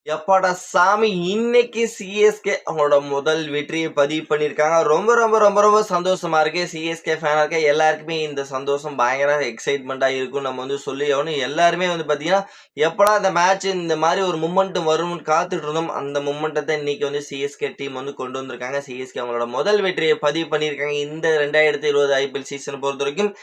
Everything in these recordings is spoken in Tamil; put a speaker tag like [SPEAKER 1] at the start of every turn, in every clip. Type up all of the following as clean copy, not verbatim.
[SPEAKER 1] எப்பாடா சாமி! இன்னைக்கு சிஎஸ்கே அவங்களோட முதல் வெற்றிய பதிவு பண்ணியிருக்காங்க. ரொம்ப, ரொம்ப, ரொம்ப, ரொம்ப சந்தோஷமா இருக்கு. சிஎஸ்கே ஃபேனா இருக்க எல்லாருக்குமே இந்த சந்தோஷம் பயங்கர எக்ஸைட்மென்ட்டா இருக்கும்னு நம்ம சொல்லியே ஆகணும். எல்லாருமே பார்த்தீங்கன்னா, எப்படா இந்த மேட்ச் இந்த மாரி ஒரு மொமெண்டம் வரும்னு காத்துட்டு இருந்தோம். அந்த மொமெண்டத்த இன்னைக்கு சிஎஸ்கே டீம் கொண்டு வந்திருக்காங்க. சிஎஸ்கே அவங்களோட முதல் வெற்றிய பதிவு பண்ணியிருக்காங்க. இந்த 2020 ஐபிஎல் சீசன பொறுத்தவரைக்கும்.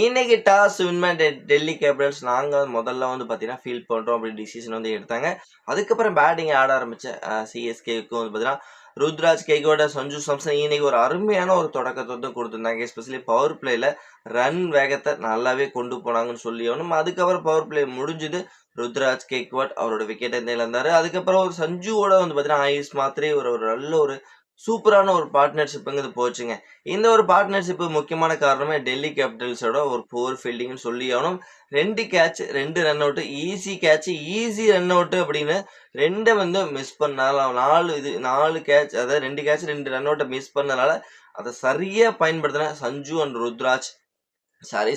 [SPEAKER 1] இன்னைக்கு டாஸ் வின் பண்ண டெல்லி கேபிட்டல்ஸ் நாங்க முதல்ல பார்த்தீங்கன்னா, ஃபீல் பண்றோம் அப்படின்னு டிசிஷன் எடுத்தாங்க. அதுக்கப்புறம் பேட்டிங் ஆட ஆரம்பிச்ச சிஎஸ்கேவுக்கு பார்த்தீங்கன்னா, ருத்ராஜ் கெய்க்வாட், சஞ்சு சாம்சன் இன்னைக்கு ஒரு அருமையான ஒரு தொடக்கத்த குடுத்திருந்தாங்க. எஸ்பெஷலி பவர் பிளேல ரன் வேகத்த நல்லாவே கொண்டு போனாங்கன்னு சொல்லி ஆகணும். அதுக்கப்புறம் பவர் பிளே முடிஞ்சது. ருத்ராஜ் கெய்க்வாட் அவரோட விக்கெட்ட இழந்தாரு. அதுக்கப்புறம் ஒரு சஞ்சுவோட பார்த்தீங்கன்னா, ஆயுஷ் மாத்திரை ஒரு ஒரு நல்ல ஒரு சூப்பரான ஒரு பார்ட்னர்ஷிப்ங்கிறது போச்சுங்க. இந்த ஒரு பார்ட்னர்ஷிப் முக்கியமான காரணமே டெல்லி கேபிட்டல்ஸோட ஒரு புவர் ஃபீல்டிங்னு சொல்லி ஆகணும். 2 catch 2 run out, easy catch, easy run out அப்படின்னு 2 மிஸ் பண்ணால 4 கேட்ச், அதாவது 2 கேட்ச் 2 ரன் அவுட்ட மிஸ் பண்ணனால அத சரியா பயன்படுத்தின சஞ்சு அண்ட் ருத்ராஜ்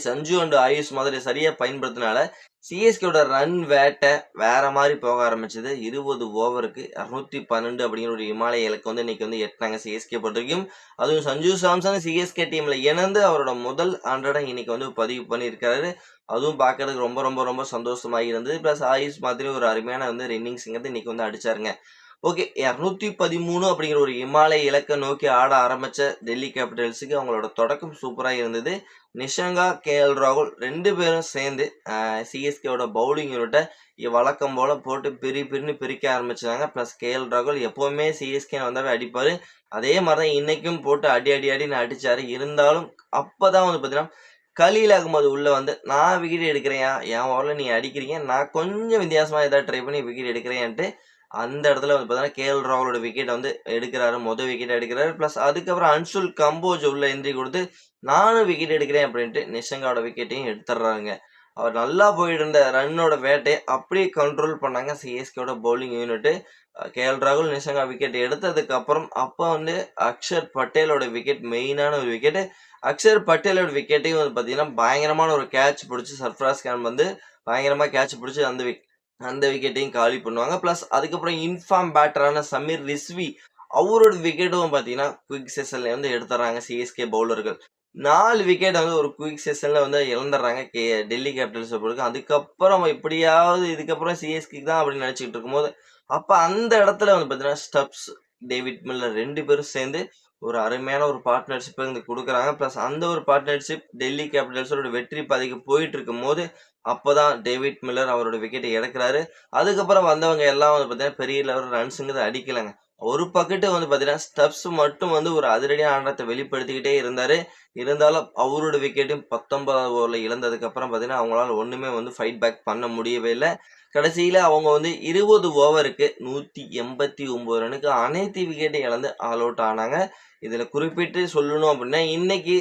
[SPEAKER 1] சஞ்சு அண்ட் ஆயுஷ் மாதிரி சரியா பயன்படுத்தினால சிஎஸ்கேவோட ரன் வேட்டை வேற மாதிரி போக ஆரம்பிச்சது. 20 ஓவருக்கு 212 அப்படிங்கிற ஒரு இமாலய இலக்கு இன்னைக்கு எட்டினாங்க சிஎஸ்கே பொறுத்த வரைக்கும். அதுவும் சஞ்சு சாம்சன் சிஎஸ்கே டீம்ல இணைந்து அவரோட முதல் 100 இன்னைக்கு பதிவு பண்ணியிருக்காரு. அதுவும் பார்க்கறதுக்கு ரொம்ப ரொம்ப ரொம்ப சந்தோஷமா இருந்தது. பிளஸ் ஆயுஷ் மாதிரி ஒரு அருமையான இன்னிங்ஸ்ங்கிறது இன்னைக்கு அடிச்சாருங்க. ஓகே, 213 அப்படிங்கிற ஒரு இமாலய இலக்கை நோக்கி ஆட ஆரம்பிச்ச டெல்லி கேபிட்டல்ஸுக்கு அவங்களோட தொடக்கம் சூப்பரா இருந்தது. நிஷங்கா, கேஎல் ராகுல் 2 பேரும் சேர்ந்து சிஎஸ்கேவோட பவுலிங் யூனிட்டை வழக்கம் போல போட்டு பிரின்னு பிரிக்க ஆரம்பிச்சாங்க. பிளஸ் கேஎல் ராகுல் எப்பவுமே சிஎஸ்கே வந்தாவே அடிப்பாரு. அதே மாதிரி தான் இன்னைக்கும் போட்டு அடின்னு அடிச்சாரு. இருந்தாலும் அப்பதான் பார்த்தீங்கன்னா, கலீல் அகமது உள்ள நான் விக்கெட் எடுக்கிறேன், என் ஓவரில் நீ அடிக்கிறீங்க, நான் கொஞ்சம் வித்தியாசமா ஏதாவது ட்ரை பண்ணி விக்கெட் எடுக்கிறேன்ட்டு அந்த இடத்துல பார்த்தீங்கன்னா, கேஎல் ராகுலோட விக்கெட் எடுக்கிறாரு. மொதல் விக்கெட் எடுக்கிறாரு. பிளஸ் அதுக்கப்புறம் அன்சுல் கம்போஜ் உள்ள என்ட்ரி கொடுத்து நானும் விக்கெட் எடுக்கிறேன் அப்படின்ட்டு நிஷங்காவோட விக்கெட்டையும் எடுத்துடுறாங்க. அவர் நல்லா போயிட்டு இருந்த ரன்னோட வேட்டையை அப்படியே கண்ட்ரோல் பண்ணாங்க சிஎஸ்கேவோட பவுலிங் யூனிட். கேஎல் ராகுல் நிஷங்கா விக்கெட் எடுத்ததுக்கு அப்புறம் அப்போ அக்ஷர் பட்டேலோட விக்கெட் மெயினான ஒரு விக்கெட். அக்ஷர் பட்டேலோட விக்கெட்டையும் பார்த்தீங்கன்னா பயங்கரமான ஒரு கேட்ச் பிடிச்சி சர்ஃப்ராஸ் கான் பயங்கரமா கேட்ச் பிடிச்சி அந்த விக்கெட்டையும் காலி பண்ணுவாங்க. பிளஸ் அதுக்கப்புறம் இன்ஃபார்ம் பேட்டரான சமீர் ரிஸ்வி அவரோட விக்கெட்டும் பார்த்தீங்கன்னா குயிக் செஷன்ல எடுத்துறாங்க சிஎஸ்கே பவுலர்கள். 4 விக்கெட் ஒரு குயிக் செஷன்ல இழந்துடுறாங்க டெல்லி கேபிட்டல்ஸ் பொறுத்து. அதுக்கப்புறம் எப்படியாவது இதுக்கப்புறம் சிஎஸ்கே தான் அப்படின்னு நினைச்சிட்டு இருக்கும்போது அப்ப அந்த இடத்துல பார்த்தீங்கன்னா ஸ்டப்ஸ், டேவிட் மில்லர் 2 பேரும் சேர்ந்து ஒரு அருமையான ஒரு பார்ட்னர்ஷிப் கொடுக்குறாங்க. பிளஸ் அந்த ஒரு பார்ட்னர்ஷிப் டெல்லி கேபிட்டல்ஸோட வெற்றி பாதைக்கு போயிட்டு இருக்கும் போது அப்போதான் டேவிட் மில்லர் அவரோட விக்கெட்டை எடுக்கிறாரு. அதுக்கப்புறம் வந்தவங்க எல்லாம் பார்த்தீங்கன்னா பெரிய லெவல் ரன்ஸுங்கிறது அடிக்கலைங்க. ஒரு பக்கெட்டு பார்த்தீங்கன்னா ஸ்டப்ஸ் மட்டும் ஒரு அதிரடியான ஆட்டத்தை வெளிப்படுத்திக்கிட்டே இருந்தாரு. இருந்தாலும் அவரோட விக்கெட்டும் 19வது ஓவரில் இழந்ததுக்கு அப்புறம் பார்த்தீங்கன்னா அவங்களால ஒண்ணுமே ஃபைட் பேக் பண்ண முடியவே இல்லை. கடைசியில அவங்க 20 ஓவருக்கு 189 ரனுக்கு அனைத்து விக்கெட்டையும் இழந்து ஆல் அவுட் ஆனாங்க. இதுல குறிப்பிட்டு சொல்லணும் அப்படின்னா இன்னைக்கு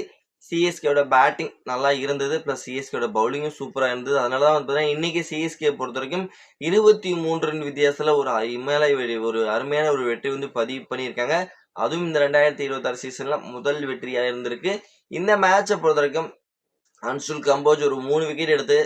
[SPEAKER 1] சிஎஸ்கேவோட பேட்டிங் நல்லா இருந்தது. பிளஸ் சிஎஸ்கேவோட பவுலிங்கும் சூப்பரா இருந்தது. அதனால தான் பார்த்தீங்கன்னா இன்னைக்கு சிஎஸ்கே பொறுத்த வரைக்கும் 23 ரன் வித்தியாசத்துல ஒரு இமாலய ஒரு அருமையான ஒரு வெற்றி பதிவு பண்ணியிருக்காங்க. அதுவும் இந்த 2026 சீசன்ல முதல் வெற்றியா இருந்திருக்கு. இந்த மேட்சை பொறுத்த வரைக்கும் அன்சுல் கம்போஜ் ஒரு 3 விக்கெட் எடுத்து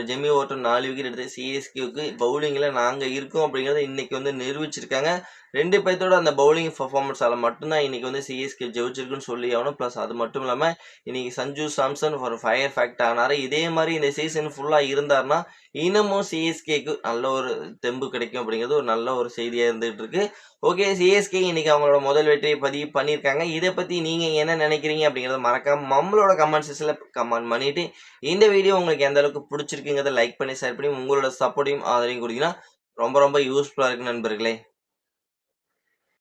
[SPEAKER 1] ஜெமி ஓட்டன் 4 விக்கெட் எடுத்து சிஎஸ்கேவுக்கு பவுலிங்ல நாங்க இருக்கோம் அப்படிங்கறத இன்னைக்கு நிரூபிச்சிருக்காங்க. 2 பேர்த்தோட அந்த பவுலிங் பெர்ஃபார்மன்ஸால மட்டும்தான் இன்னைக்கு சிஎஸ்கே ஜெயிச்சிருக்குன்னு சொல்லி ஆகணும். பிளஸ் அது மட்டும் இல்லாம இன்னைக்கு சஞ்சு சாம்சன் ஒரு ஃபயர் ஃபேக்ட் ஆனாரு. இதே மாதிரி இந்த சீசன் ஃபுல்லா இருந்தாருன்னா இன்னமும் சிஎஸ்கேக்கு நல்ல ஒரு தெம்பு கிடைக்கும் அப்படிங்கிறது ஒரு நல்ல ஒரு செய்தியா இருந்துட்டு இருக்கு. ஓகே, சிஎஸ்கே இன்னைக்கு அவங்களோட முதல் வெற்றியை பதிவு பண்ணியிருக்காங்க. இதை பத்தி நீங்க என்ன நினைக்கிறீங்க அப்படிங்கறத மறக்காம நம்மளோட கமெண்ட் செக்ஷன்ல கமெண்ட் பண்ணிட்டு இந்த வீடியோ உங்களுக்கு எந்த அளவுக்கு பிடிச்சிருக்குங்கிறத லைக் பண்ணி ஷேர் பண்ணி உங்களோட சப்போர்ட்டையும் ஆதரவையும் கொடுத்தீங்கன்னா ரொம்ப ரொம்ப யூஸ்ஃபுல்லா இருக்கு நண்பர்களே.